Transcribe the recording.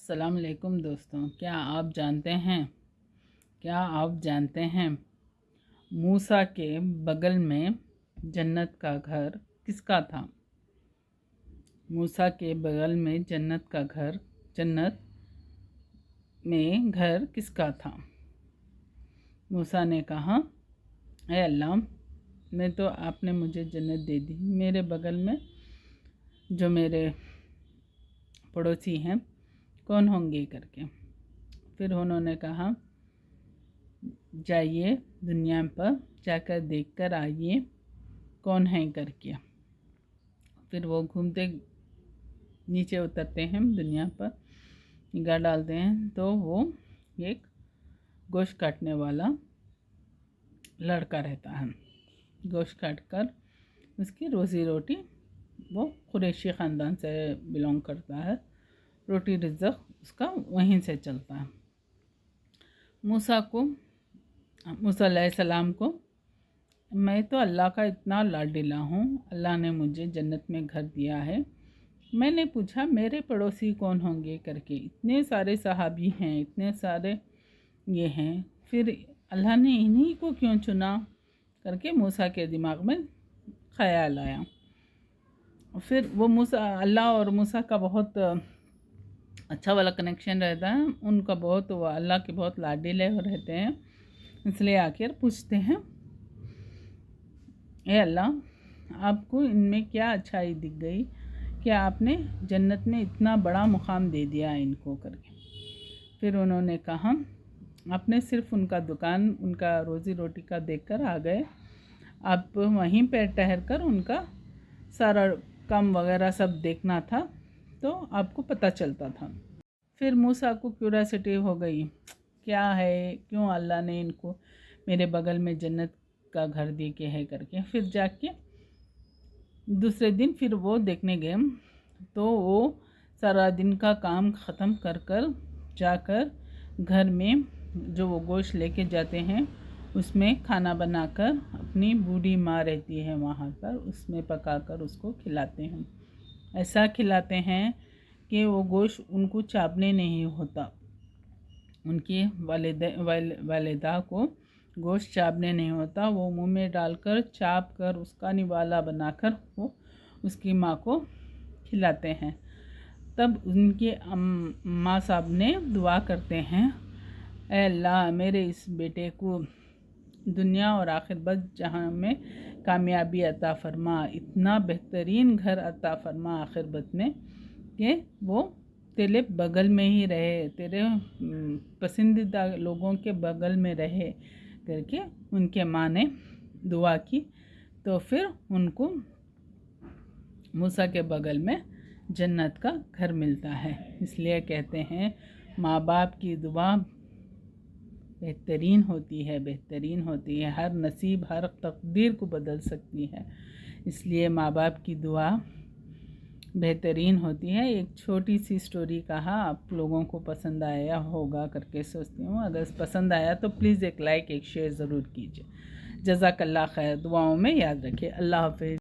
अस्सलाम वालेकुम दोस्तों, क्या आप जानते हैं मूसा के बगल में जन्नत का घर किसका था? मूसा के बगल में जन्नत में घर किसका था? मूसा ने कहा, ऐ अल्लाह, मैं तो आपने मुझे जन्नत दे दी, मेरे बगल में जो मेरे पड़ोसी हैं कौन होंगे करके। फिर उन्होंने कहा, जाइए दुनिया पर जाकर देख कर आइए कौन है करके। फिर वो घूमते नीचे उतरते हैं, दुनिया पर निगाह डालते हैं तो वो एक गोश्त काटने वाला लड़का रहता है। गोश्त काट कर उसकी रोज़ी रोटी, वो कुरैशी ख़ानदान से बिलोंग करता है, रोटी रिज़्क़ उसका वहीं से चलता है। मूसा अलैहिस्सलाम को, मैं तो अल्लाह का इतना लाडला हूँ, अल्लाह ने मुझे जन्नत में घर दिया है। मैंने पूछा मेरे पड़ोसी कौन होंगे करके, इतने सारे सहाबी हैं, इतने सारे ये हैं, फिर अल्लाह ने इन्हीं को क्यों चुना करके मूसा के दिमाग में ख़याल आया। फिर वो अल्लाह और मूसा का बहुत अच्छा वाला कनेक्शन रहता है, उनका बहुत, वो अल्लाह के बहुत लाडले रहते हैं, इसलिए आखिर पूछते हैं, ए अल्लाह, आपको इनमें क्या अच्छाई दिख गई कि आपने जन्नत में इतना बड़ा मुकाम दे दिया इनको करके। फिर उन्होंने कहा, आपने सिर्फ उनका दुकान, उनका रोज़ी रोटी का देखकर आ गए, आप वहीं पर ठहर कर उनका सारा काम वगैरह सब देखना था तो आपको पता चलता था। फिर मूसा को क्यूरियोसिटी हो गई, क्या है, क्यों अल्लाह ने इनको मेरे बगल में जन्नत का घर दे के है करके। फिर जाके दूसरे दिन फिर वो देखने गए तो वो सारा दिन का काम ख़त्म कर जाकर घर में जो वो गोश्त लेके जाते हैं उसमें खाना बनाकर, अपनी बूढ़ी माँ रहती है वहाँ पर, उसमें पकाकर उसको खिलाते हैं। ऐसा खिलाते हैं कि वो गोश्त उनको चाबने नहीं होता, उनकी वालिदा को गोश्त चाबने नहीं होता, वो मुंह में डालकर चाप कर उसका निवाला बनाकर वो उसकी माँ को खिलाते हैं। तब उनके माँ साहब ने दुआ करते हैं, ऐ अल्लाह, मेरे इस बेटे को दुनिया और आखिरत जहाँ में कामयाबी अता फरमा, इतना बेहतरीन घर अता फरमा आखिरत में कि वो तेरे बगल में ही रहे, तेरे पसंदीदा लोगों के बगल में रहे करके उनके माँ ने दुआ की। तो फिर उनको मूसा के बगल में जन्नत का घर मिलता है। इसलिए कहते हैं माँ बाप की दुआ बेहतरीन होती है, हर नसीब, हर तकदीर को बदल सकती है। इसलिए माँ बाप की दुआ बेहतरीन होती है। एक छोटी सी स्टोरी कहा, आप लोगों को पसंद आया होगा करके सोचती हूँ। अगर पसंद आया तो प्लीज़ एक लाइक, एक शेयर ज़रूर कीजिए। जज़ाकल्लाह खैर, दुआओं में याद रखिए। अल्लाह हाफ़िज़।